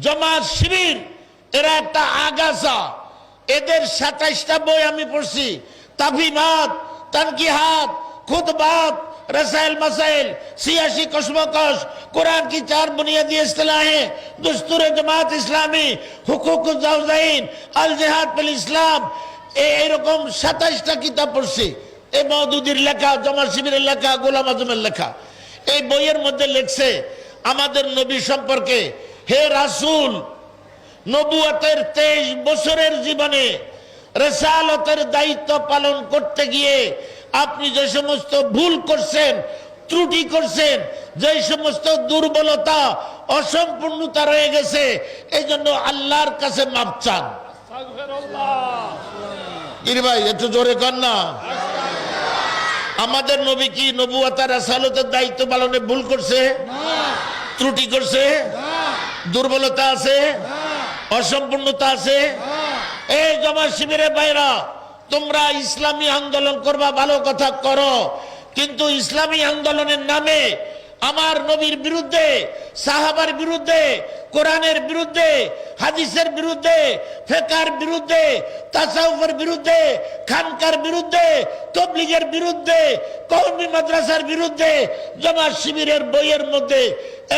জামাত শিবির এরা একটা আগাছা। এদের 27টা বই আমি পড়ছি, তাফহিমাত, তানকিহাত, খুতবাত, रसाइल मसाइल, सियासी कशमकश, कुरान की 4 बुनियादी इस्तिलाहें, दुस्तूर जमात इस्लामी, हुकूक ज़ौज़ाइन, अल जिहाद बिल इस्लाम, এরকম 27টা কিতাব পড়ছি। এই মওদুদির লেখা, জামাত শিবিরের লেখা, গোলাম আজমের লেখা। এই বইয়ের মধ্যে লেখছে আমাদের নবী সম্পর্কে, হে রাসূল, নবুয়তের 23 বছরের জীবনে রিসালাতের দায়িত্ব পালন করতে গিয়ে আপনি যে সমস্ত ভুল করছেন, ত্রুটি করছেন, যে সমস্ত দুর্বলতা, অসম্পূর্ণতা রয়ে গেছে, এই জন্য আল্লাহর কাছে মাপ চান। ভাই একটু জোরে কর না। আমাদের নবী কি নবুয়ত রাসালাতের দায়িত্ব পালনে ভুল করছে? ত্রুটি করছে? দুর্বলতা আছে? অসম্পূর্ণতা আছে? এই জামাত শিবিরের ভাইরা, তোমরা ইসলামী আন্দোলন করবা, ভালো কথা করো, কিন্তু ইসলামী আন্দোলনের নামে আমার নবীর বিরুদ্ধে, সাহাবার বিরুদ্ধে, কোরআনের বিরুদ্ধে, হাদিসের বিরুদ্ধে, ফিকহের বিরুদ্ধে, তাসাউফের বিরুদ্ধে, খানকার বিরুদ্ধে, তাবলীগের বিরুদ্ধে, কওমি মাদ্রাসার বিরুদ্ধে, জামাত শিবিরের বইয়ের মধ্যে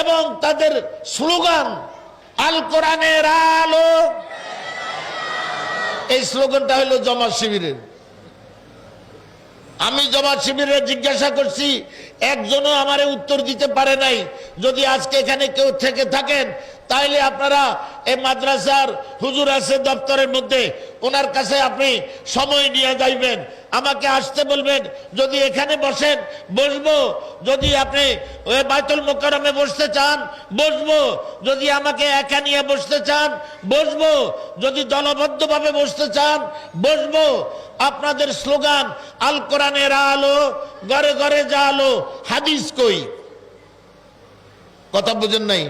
এবং তাদের স্লোগান আল কোরআনের আলো, এই স্লোগানটা হলো জামাত শিবিরের। আমি জামাত শিবিরের জিজ্ঞাসা করছি, একজনও আমারে উত্তর দিতে পারে নাই। যদি আজকে এখানে কেউ থেকে থাকেন, তাইলে আপনারা এই মাদ্রাসার হুজুর আছে দপ্তরের মধ্যে, ওনার কাছে আপনি সময় নিয়ে যাইবেন, আমাকে আসতে বলবেন। যদি এখানে বসেন বসবো, যদি আপনি ওই বাইতুল মুকাররমে বসতে চান বসবো, যদি আমাকে একা নিয়ে বসতে চান বসবো, যদি দলবদ্ধভাবে বসতে চান বসবো। আপনাদের স্লোগান আল কোরআনের আলো, ঘরে ঘরে জালো, হাদিস কই? কথা বুঝেন নাই?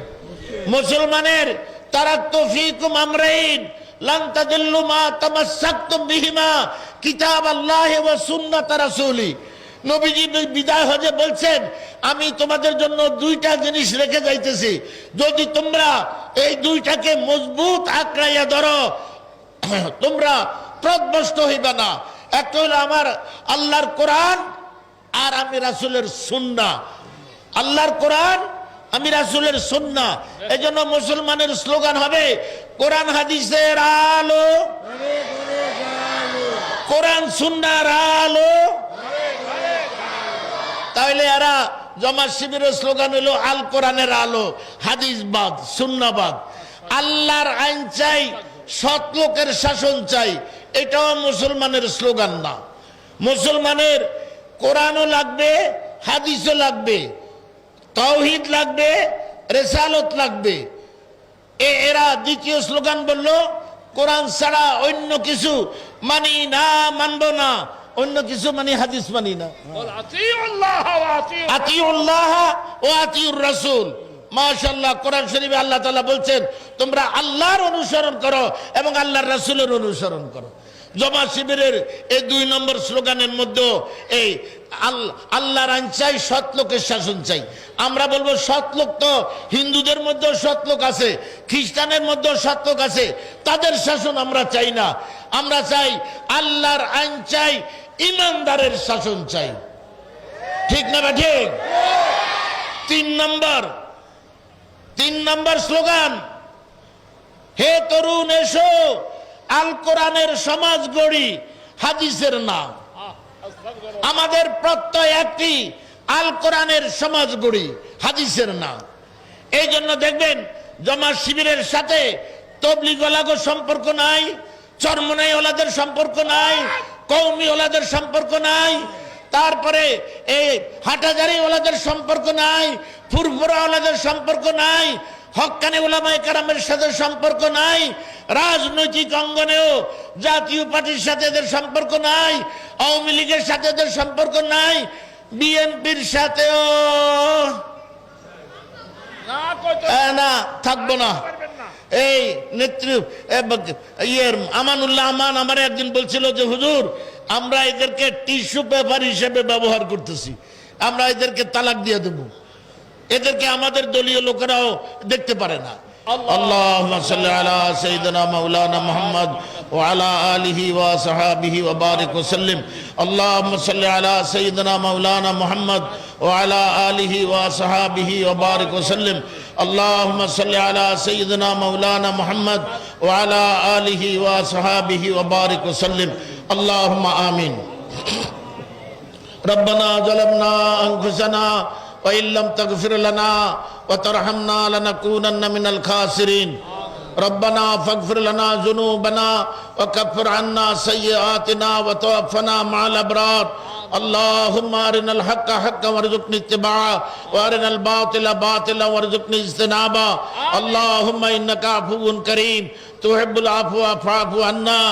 মুসলমানের তারাক্তু ফীকুম আমরাইন লান তাদিল্লু মা তামাসসাকতুম বিহিমা কিতাবাল্লাহি ওয়া সুন্নাত রাসূলি। নবীজি বিদায় হজে বলছেন, আমি তোমাদের জন্য 2টা জিনিস রেখে যাইতেছি, যদি তোমরা এই 2টাকে মজবুত আঁকড়াইয়া ধরো তোমরা পথভ্রষ্ট হইবা না। একটা হলো আমার আল্লাহর কোরআন, আর আমি রাসূলের সুন্নাহ। আল্লাহর কোরআন, আমি রাসূলের সুন্নাহ। এজন্য মুসলমানের স্লোগান হবে কোরআন হাদিসের আলো, কোরআন সুন্নাহর আলো। তাহলে এরা জামাত শিবিরের স্লোগান হলো আল কোরআনের আলো, হাদিস বাদ, সুন্নাহবাদ। আল্লাহর আইন চাই, সৎ লোকের শাসন চাই, এটাও মুসলমানের স্লোগান না। মুসলমানের কোরআনও লাগবে, হাদিসও লাগবে, তাওহীদ লাগবে, রিসালাত লাগবে। এরা দ্বিতীয় স্লোগান বললো কোরআন ছাড়া অন্য কিছু মানি না, মানবো না, অন্য কিছু মানি, হাদিস মানি না। আতিউল্লাহ ওয়া আতিউর রাসূল। মাশাআল্লাহ, কোরআন শরীফে আল্লাহ তাআলা বলছেন তোমরা আল্লাহর অনুসরণ করো এবং আল্লাহর রাসূলের অনুসরণ করো। জামাত শিবিরের এই 2 নম্বর স্লোগানের মধ্যে এই আল্লাহর আইন চাই, সৎ লোকের শাসন চাই। আমরা বলবো সৎ লোক তো হিন্দুদের মধ্যেও সৎ লোক আছে, খ্রিস্টানের মধ্যেও সৎ লোক আছে, তাদের শাসন আমরা চাই না। আমরা চাই আল্লাহর আইন চাই, ইমানদারের শাসন চাই। ঠিক না ঠিক? 3 নম্বর স্লোগান, হে তরুণ এসো আল কোরআনের সমাজ গড়ি, হাদিসের না। আমাদের প্রত্যয় একটি, আল কোরআনের সমাজ গড়ি, হাদিসের না। এই জন্য দেখবেন জামাত শিবিরের সাথে তাবলীগ ওয়ালাদের সম্পর্ক নাই, চরমনাই ওয়ালাদের সম্পর্ক নাই, কওমি ওয়ালাদের সম্পর্ক নাই, তারপরে এই হাটহাজারী ওয়ালাদের সম্পর্ক নাই, ফুরফুরা ওয়ালাদের সম্পর্ক নাই, হক্কানি উলামায়ে কেরামের সাথে সম্পর্ক নাই, রাজনৈতিক অঙ্গনেও জাতীয় পার্টির সাথে এদের সম্পর্ক নাই, আওয়ামী লীগের সাথে এদের সম্পর্ক নাই, বিএনপির সাথেও না, থাকবো না। এই নেত্রী আমানুল্লাহ আমান আমার একদিন বলছিল যে হুজুর, আমরা এদেরকে টিস্যু পেপার হিসেবে ব্যবহার করতেছি, আমরা এদেরকে তালাক দিয়ে দেব, এদেরকে আমাদের দলীয় লোকেরাও দেখতে পারে না। اللهم صل على سيدنا مولانا محمد وعلى آله وصحابه وبارك وسلم اللهم صل على سيدنا مولانا محمد وعلى آله وصحابه وبارك وسلم اللهم صل على سيدنا مولانا محمد وعلى آله وصحابه وبارك وسلم اللهم آمين ربنا ظلمنا أنفسنا وإن لم تغفر لنا وترحمنا لنكونن من الخاسرين ربنا فاغفر لنا ذنوبنا وكفر عنا سيئاتنا وتوفنا مع الأبرار اللهم أرنا الحق حقا وارزقنا اتباعه وأرنا الباطل باطلا وارزقنا اجتنابه اللهم إنك عفو كريم تحب العفو فاعف عنا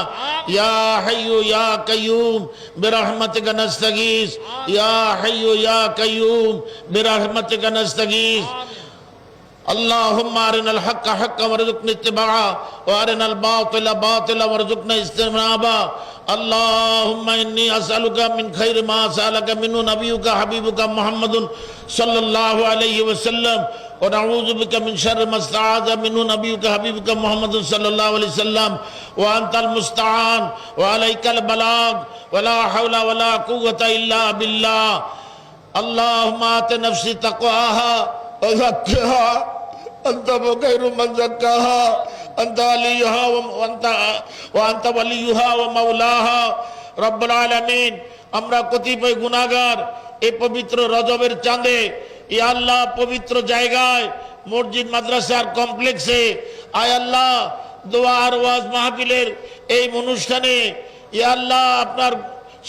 يا حي يا قيوم برحمتك نستغيث يا حي يا قيوم برحمتك نستغيث اللهم أرنا الحق حقا وارزقنا اتباعه وأرنا الباطل باطلا وارزقنا اجتنابه اللهم إني أسألك من خير ما سألك منه نبيك حبيبك محمد صلى الله عليه وسلم ونعوذ بك من شر ما استعاذ منه نبيك حبيبك محمد صلى الله عليه وسلم وأنت المستعان وعليك البلاغ ولا حول ولا قوة إلا بالله اللهم آت نفسي تقواها وزكها أنت خير من زكاها أنت وليها وأنت وليها ومولاها رب العالمين আমরা কতিপয় গুনাহগার এই পবিত্র রজবের চাঁদে ইয়া আল্লাহ পবিত্র জায়গায় মসজিদ মাদ্রাসার কমপ্লেক্সে আয় আল্লাহ দোয়া আর ওয়াজ মাহফিলের এই অনুষ্ঠানে ইয়া আল্লাহ আপনার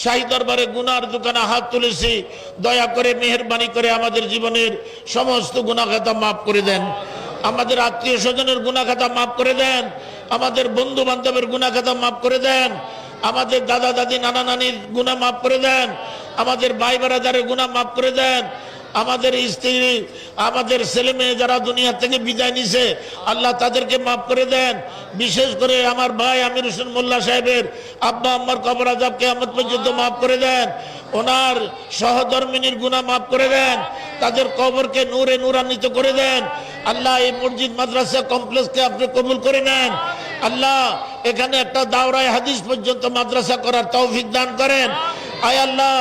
শাহী দরবারে গুনার দোকানে হাত তুলেছি দয়া করে মেহেরবানি করে আমাদের জীবনের সমস্ত গুনাহ খাতা মাফ করে দেন আমাদের আত্মীয় স্বজনের গুনাহ খাতা মাফ করে দেন আমাদের বন্ধু বান্ধবের গুনাহ খাতা মাফ করে দেন আমাদের দাদা দাদি নানা নানির গুনাহ মাফ করে দেন আমাদের ভাই ব্রাদারের গুনাহ মাফ করে দেন আমাদের স্ত্রী আমাদের ছেলে মেয়ে যারা দুনিয়া থেকে বিদায় নিছে আল্লাহ তাদেরকে মাফ করে দেন বিশেষ করে আমার ভাই আমির হোসেন মোল্লা সাহেবের আব্বা আম্মার কবর আযাব কিয়ামত পর্যন্ত মাফ করে দেন ওনার সহধর্মিনীর গুনাহ মাফ করে দেন তাদের কবরকে নূরে নূরান্বিত করে দেন আল্লাহ এই মসজিদ মাদ্রাসা কমপ্লেক্সকে আপনি কবুল করে নেন আল্লাহ এখানে একটা দাওরায়ে হাদিস পর্যন্ত মাদ্রাসা করার তৌফিক দান করেন আয় আল্লাহ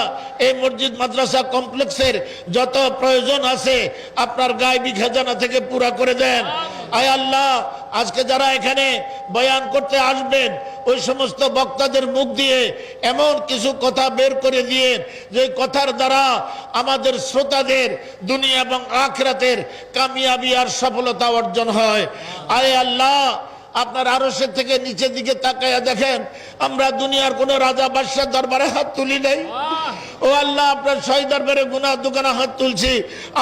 এই মসজিদ মাদ্রাসা কমপ্লেক্সের যত প্রয়োজন আছে আপনার গায়বী খাজানা থেকে পুরা করে দেন আয় আল্লাহ আজকে যারা এখানে বয়ান করতে আসবেন ওই সমস্ত বক্তাদের মুখ দিয়ে এমন কিছু কথা বের করে দিয়ে যে কথার দ্বারা আমাদের শ্রোতাদের দুনিয়া এবং আখিরাতের কামিয়াবি আর সফলতা অর্জন হয় আয় আল্লাহ আপনার আরশের থেকে নিচের দিকে তাকায়া দেখেন আমরা দুনিয়ার কোন রাজা বাদশার দরবারে হাত তুলি নাই ও আল্লাহ আপনার শহীদ দরবারে গুনাহ দুখানা হাত তুলছি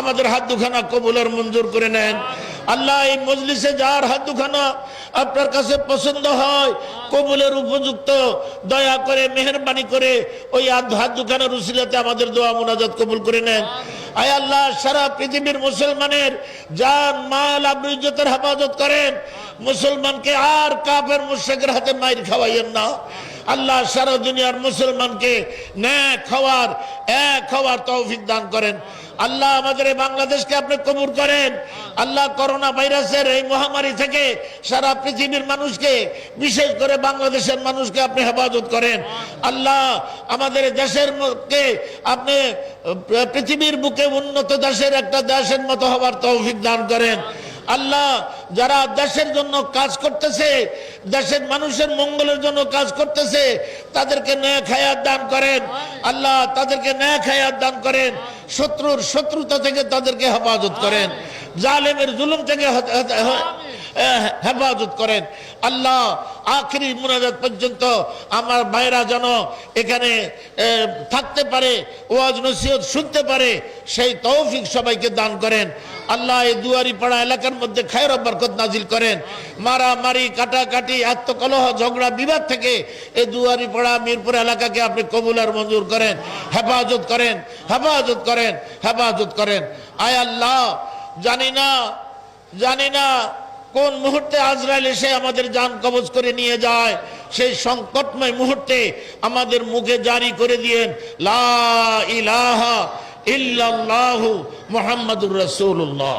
আমাদের হাত দুখানা কবুলের মঞ্জুর করে নেন আল্লাহ এই মজলিসে যার হাত দুখানা আপনার কাছে পছন্দ হয় কবুলের উপযুক্ত দয়া করে মেহেরবানি করে ওই হাত দুখানার উসিলাতে আমাদের দোয়া মুনাজাত কবুল করে নেন আয় আল্লাহ সারা পৃথিবীর মুসলমানের জান মাল আবরু ইজ্জতের হেফাজত করেন মুসলমানকে আর কাফের মুশরিকের হাতে মাইর খাওয়াইয়েন না আল্লাহ সারা দুনিয়ার মুসলমানকে নেক হওয়ার তৌফিক দান করেন আল্লাহ আমাদের এই বাংলাদেশকে আপনি কবুল করেন আল্লাহ করোনা ভাইরাসের এই মহামারী থেকে সারা পৃথিবীর মানুষকে বিশেষ করে বাংলাদেশের মানুষকে আপনি হেফাজত করেন আল্লাহ আমাদের দেশের কে আপনি পৃথিবীর বুকে উন্নত দেশের একটা দেশের মতো হওয়ার তৌফিক দান করেন আল্লাহ যারা দেশের জন্য কাজ করতেছে দেশের মানুষের মঙ্গলের জন্য কাজ করতেছে তাদেরকে নেক হায়াত দান করেন আল্লাহ তাদেরকে নেক হায়াত দান করেন শত্রুর শত্রুতা থেকে তাদেরকে হেফাজত করেন জালেমের জুলুম থেকে হেফাজত করেন আল্লাহ আখেরি মুনাজাত পর্যন্ত আমার ভাইরা যেন এখানে থাকতে পারে ওয়াজ নসিহত শুনতে পারে সেই তৌফিক সবাইকে দান করেন আল্লাহ এই দুয়ারি পাড়া এলাকার মধ্যে খায়র বরকত নাজিল করেন মারামারি কাটাকাটি আত্মকলহ ঝগড়া বিবাদ থেকে এই দুয়ারি পাড়া মিরপুর এলাকাকে আপনি কবুল আর মঞ্জুর করেন হেফাজত করেন হেফাজত করেন হেফাজত করেন আয় আল্লাহ জানি না কোন মুহূর্তে আজরাইল এসে আমাদের জান কবজ করে নিয়ে যায় সেই সংকটময় মুহূর্তে আমাদের মুখে জারি করে দিয়েন লা ইলাহা ইল্লাল্লাহু মুহাম্মাদুর রাসূলুল্লাহ।